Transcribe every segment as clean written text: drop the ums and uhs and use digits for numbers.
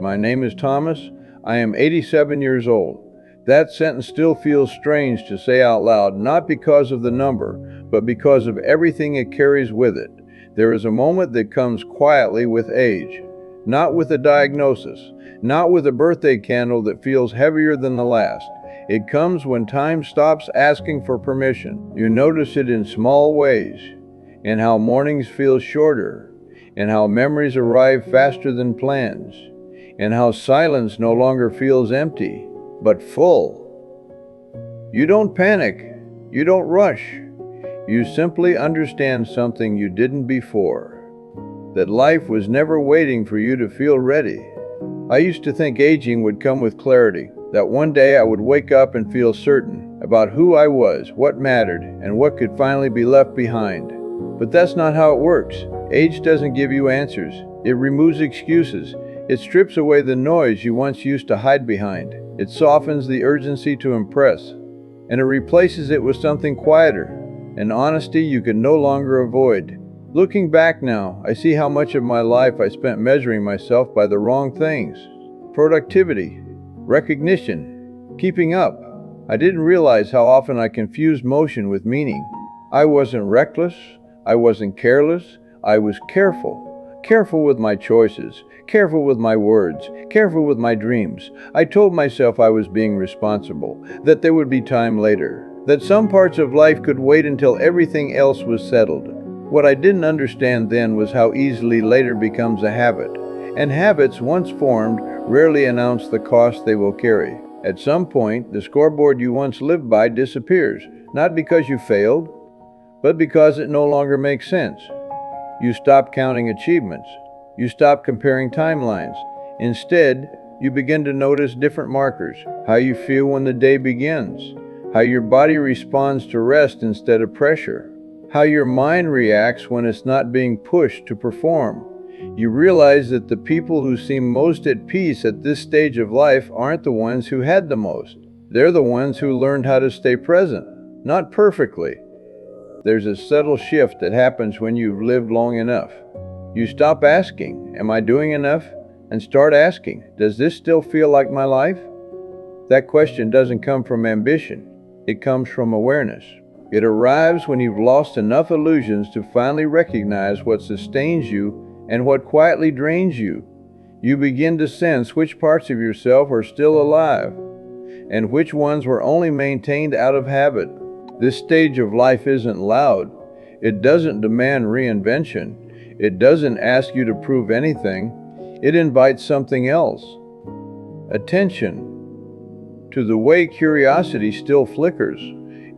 My name is Thomas. I am 87 years old. That sentence still feels strange to say out loud, not because of the number, but because of everything it carries with it. There is a moment that comes quietly with age, not with a diagnosis, not with a birthday candle that feels heavier than the last. It comes when time stops asking for permission. You notice it in small ways, in how mornings feel shorter, in how memories arrive faster than plans, and how silence no longer feels empty, but full. You don't panic. You don't rush. You simply understand something you didn't before. That life was never waiting for you to feel ready. I used to think aging would come with clarity, that one day I would wake up and feel certain about who I was, what mattered, and what could finally be left behind. But that's not how it works. Age doesn't give you answers. It removes excuses. It strips away the noise you once used to hide behind. It softens the urgency to impress, and it replaces it with something quieter, an honesty you can no longer avoid. Looking back now, I see how much of my life I spent measuring myself by the wrong things. Productivity, recognition, keeping up. I didn't realize how often I confused motion with meaning. I wasn't reckless. I wasn't careless. I was careful. Careful with my choices, careful with my words, careful with my dreams. I told myself I was being responsible, that there would be time later, that some parts of life could wait until everything else was settled. What I didn't understand then was how easily later becomes a habit, and habits once formed rarely announce the cost they will carry. At some point, the scoreboard you once lived by disappears, not because you failed, but because it no longer makes sense. You stop counting achievements. You stop comparing timelines. Instead, you begin to notice different markers, how you feel when the day begins, how your body responds to rest instead of pressure, how your mind reacts when it's not being pushed to perform. You realize that the people who seem most at peace at this stage of life aren't the ones who had the most. They're the ones who learned how to stay present, not perfectly. There's a subtle shift that happens when you've lived long enough. You stop asking, "Am I doing enough?" and start asking, "Does this still feel like my life?" That question doesn't come from ambition. It comes from awareness. It arrives when you've lost enough illusions to finally recognize what sustains you and what quietly drains you. You begin to sense which parts of yourself are still alive and which ones were only maintained out of habit. This stage of life isn't loud. It doesn't demand reinvention. It doesn't ask you to prove anything. It invites something else. Attention to the way curiosity still flickers,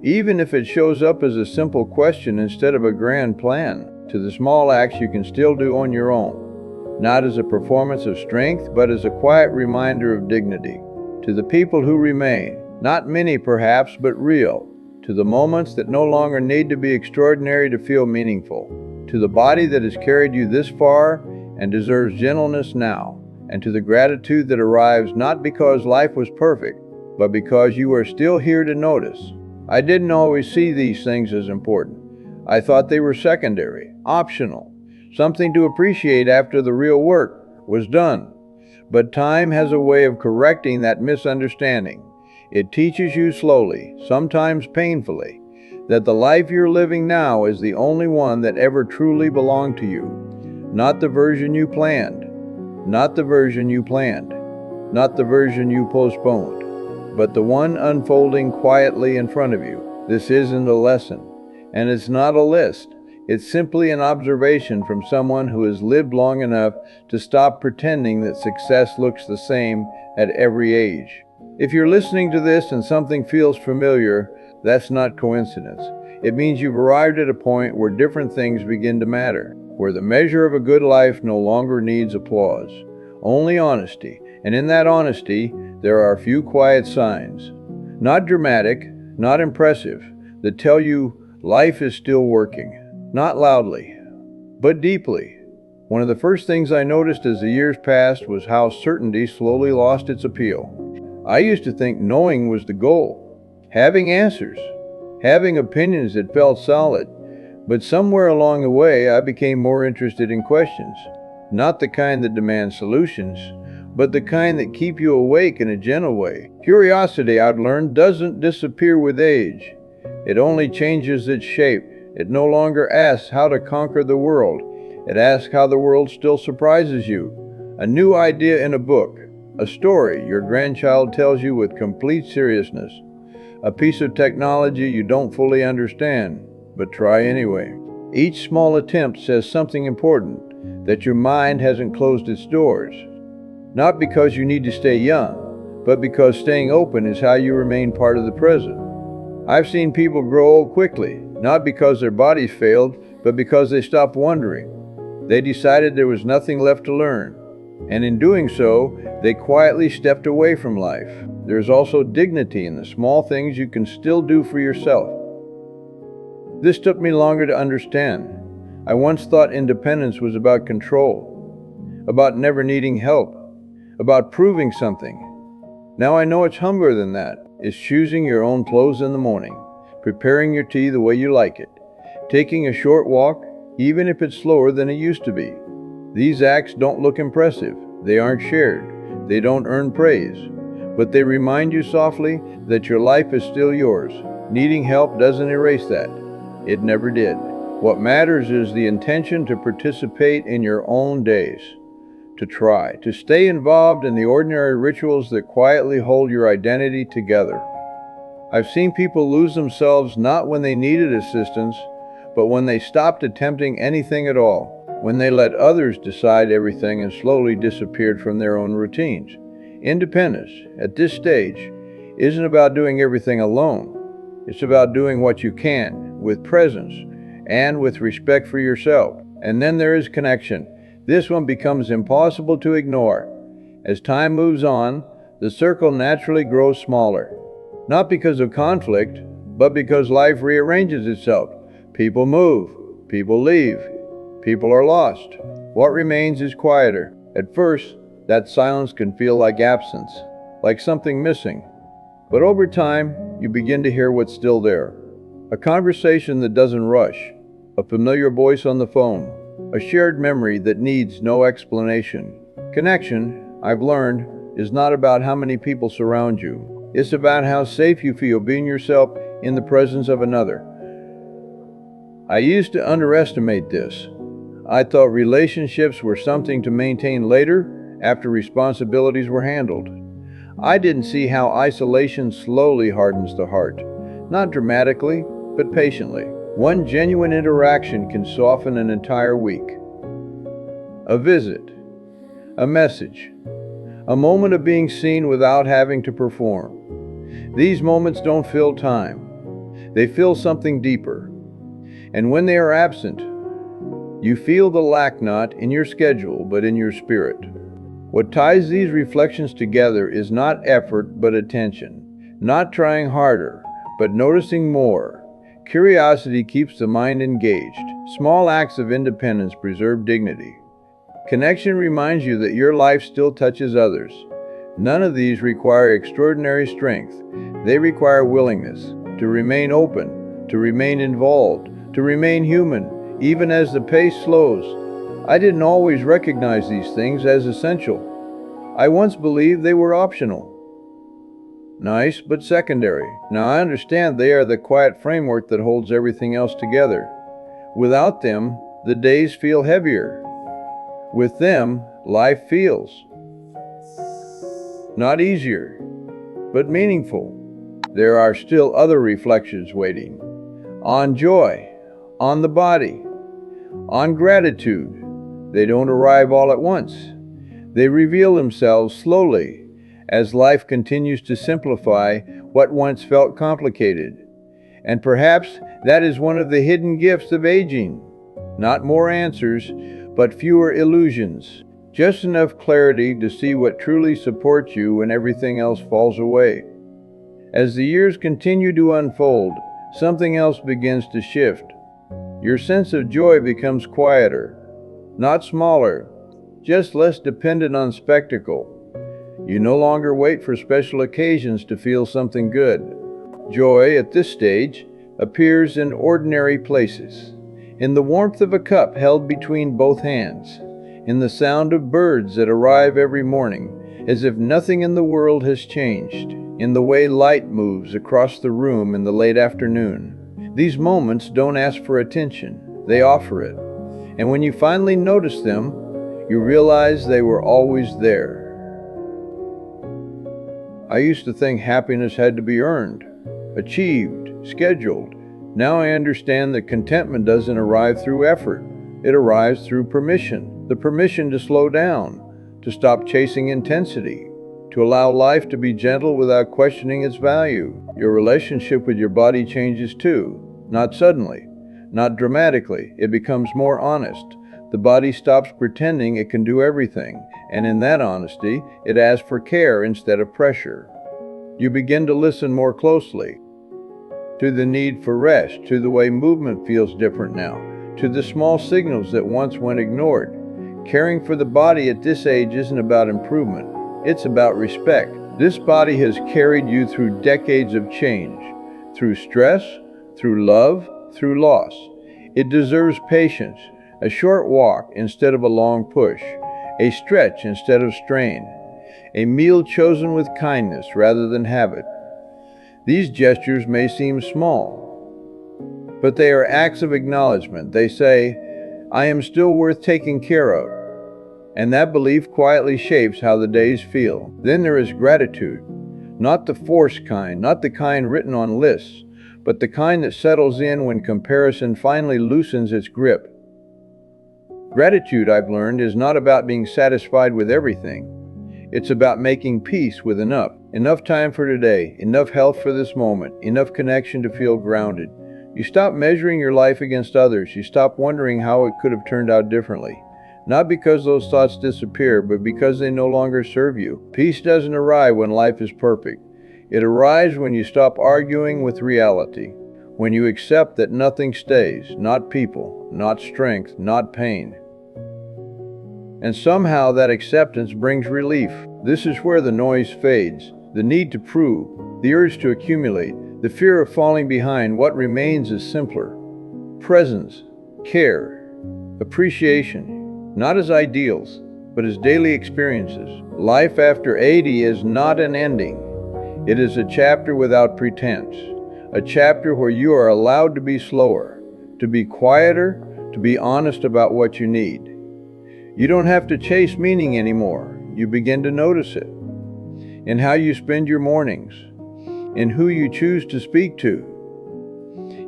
even if it shows up as a simple question instead of a grand plan, to the small acts you can still do on your own, not as a performance of strength, but as a quiet reminder of dignity. To the people who remain, not many perhaps, but real. To the moments that no longer need to be extraordinary to feel meaningful. To the body that has carried you this far and deserves gentleness now. And to the gratitude that arrives not because life was perfect, but because you are still here to notice. I didn't always see these things as important. I thought they were secondary, optional, something to appreciate after the real work was done. But time has a way of correcting that misunderstanding. It teaches you slowly, sometimes painfully, that the life you're living now is the only one that ever truly belonged to you. Not the version you planned, not the version you planned, not the version you postponed, but the one unfolding quietly in front of you. This isn't a lesson, and it's not a list. It's simply an observation from someone who has lived long enough to stop pretending that success looks the same at every age. If you're listening to this and something feels familiar, that's not coincidence. It means you've arrived at a point where different things begin to matter, where the measure of a good life no longer needs applause, only honesty. And in that honesty, there are a few quiet signs, not dramatic, not impressive, that tell you life is still working, not loudly, but deeply. One of the first things I noticed as the years passed was how certainty slowly lost its appeal. I used to think knowing was the goal, having answers, having opinions that felt solid. But somewhere along the way, I became more interested in questions, not the kind that demand solutions, but the kind that keep you awake in a gentle way. Curiosity, I've learned, doesn't disappear with age. It only changes its shape. It no longer asks how to conquer the world. It asks how the world still surprises you. A new idea in a book, a story your grandchild tells you with complete seriousness, a piece of technology you don't fully understand, but try anyway. Each small attempt says something important, that your mind hasn't closed its doors. Not because you need to stay young, but because staying open is how you remain part of the present. I've seen people grow old quickly, not because their bodies failed, but because they stopped wondering. They decided there was nothing left to learn, and in doing so, they quietly stepped away from life. There is also dignity in the small things you can still do for yourself. This took me longer to understand. I once thought independence was about control, about never needing help, about proving something. Now I know it's humbler than that. It's choosing your own clothes in the morning, preparing your tea the way you like it, taking a short walk, even if it's slower than it used to be. These acts don't look impressive. They aren't shared. They don't earn praise. But they remind you softly that your life is still yours. Needing help doesn't erase that. It never did. What matters is the intention to participate in your own days, to try, to stay involved in the ordinary rituals that quietly hold your identity together. I've seen people lose themselves not when they needed assistance, but when they stopped attempting anything at all, when they let others decide everything and slowly disappeared from their own routines. Independence, at this stage, isn't about doing everything alone. It's about doing what you can, with presence, and with respect for yourself. And then there is connection. This one becomes impossible to ignore. As time moves on, the circle naturally grows smaller. Not because of conflict, but because life rearranges itself. People move, people leave, people are lost. What remains is quieter. At first, that silence can feel like absence, like something missing. But over time, you begin to hear what's still there. A conversation that doesn't rush, a familiar voice on the phone, a shared memory that needs no explanation. Connection, I've learned, is not about how many people surround you. It's about how safe you feel being yourself in the presence of another. I used to underestimate this. I thought relationships were something to maintain later, after responsibilities were handled. I didn't see how isolation slowly hardens the heart. Not dramatically, but patiently. One genuine interaction can soften an entire week. A visit, a message, a moment of being seen without having to perform. These moments don't fill time. They fill something deeper. And when they are absent, you feel the lack not in your schedule, but in your spirit. What ties these reflections together is not effort, but attention. Not trying harder, but noticing more. Curiosity keeps the mind engaged. Small acts of independence preserve dignity. Connection reminds you that your life still touches others. None of these require extraordinary strength. They require willingness to remain open, to remain involved, to remain human, even as the pace slows. I didn't always recognize these things as essential. I once believed they were optional. Nice, but secondary. Now I understand they are the quiet framework that holds everything else together. Without them, the days feel heavier. With them, life feels not easier, but meaningful. There are still other reflections waiting. On joy, on the body, on gratitude. They don't arrive all at once. They reveal themselves slowly as life continues to simplify what once felt complicated. And perhaps that is one of the hidden gifts of aging. Not more answers, but fewer illusions. Just enough clarity to see what truly supports you when everything else falls away. As the years continue to unfold, something else begins to shift. Your sense of joy becomes quieter, not smaller, just less dependent on spectacle. You no longer wait for special occasions to feel something good. Joy, at this stage, appears in ordinary places. In the warmth of a cup held between both hands, in the sound of birds that arrive every morning, as if nothing in the world has changed, in the way light moves across the room in the late afternoon. These moments don't ask for attention, they offer it. And when you finally notice them, you realize they were always there. I used to think happiness had to be earned, achieved, scheduled. Now I understand that contentment doesn't arrive through effort. It arrives through permission. The permission to slow down, to stop chasing intensity, to allow life to be gentle without questioning its value. Your relationship with your body changes too. Not suddenly, not dramatically. It becomes more honest. The body stops pretending it can do everything, and in that honesty, it asks for care instead of pressure. You begin to listen more closely to the need for rest, to the way movement feels different now, to the small signals that once went ignored. Caring for the body at this age isn't about improvement, it's about respect. This body has carried you through decades of change, through stress, through love, through loss. It deserves patience, a short walk instead of a long push, a stretch instead of strain, a meal chosen with kindness rather than habit. These gestures may seem small, but they are acts of acknowledgement. They say, I am still worth taking care of. And that belief quietly shapes how the days feel. Then there is gratitude, not the forced kind, not the kind written on lists, but the kind that settles in when comparison finally loosens its grip. Gratitude, I've learned, is not about being satisfied with everything. It's about making peace with enough. Enough time for today, enough health for this moment, enough connection to feel grounded. You stop measuring your life against others. You stop wondering how it could have turned out differently. Not because those thoughts disappear, but because they no longer serve you. Peace doesn't arrive when life is perfect. It arrives when you stop arguing with reality, when you accept that nothing stays, not people, not strength, not pain. And somehow that acceptance brings relief. This is where the noise fades, the need to prove, the urge to accumulate, the fear of falling behind. What remains is simpler. Presence, care, appreciation, not as ideals, but as daily experiences. Life after 80 is not an ending. It is a chapter without pretense, a chapter where you are allowed to be slower, to be quieter, to be honest about what you need. You don't have to chase meaning anymore. You begin to notice it in how you spend your mornings, in who you choose to speak to,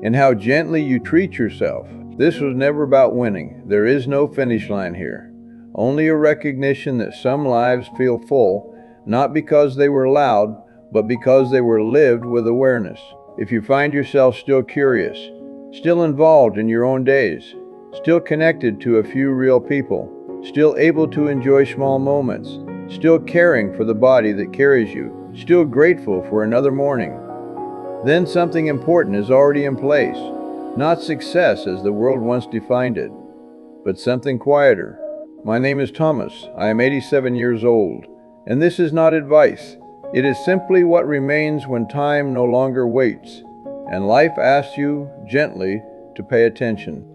in how gently you treat yourself. This was never about winning. There is no finish line here. Only a recognition that some lives feel full, not because they were loud, but because they were lived with awareness. If you find yourself still curious, still involved in your own days, still connected to a few real people, still able to enjoy small moments, still caring for the body that carries you, still grateful for another morning, then something important is already in place. Not success as the world once defined it, but something quieter. My name is Thomas. I am 87 years old, and this is not advice. It is simply what remains when time no longer waits, and life asks you gently to pay attention.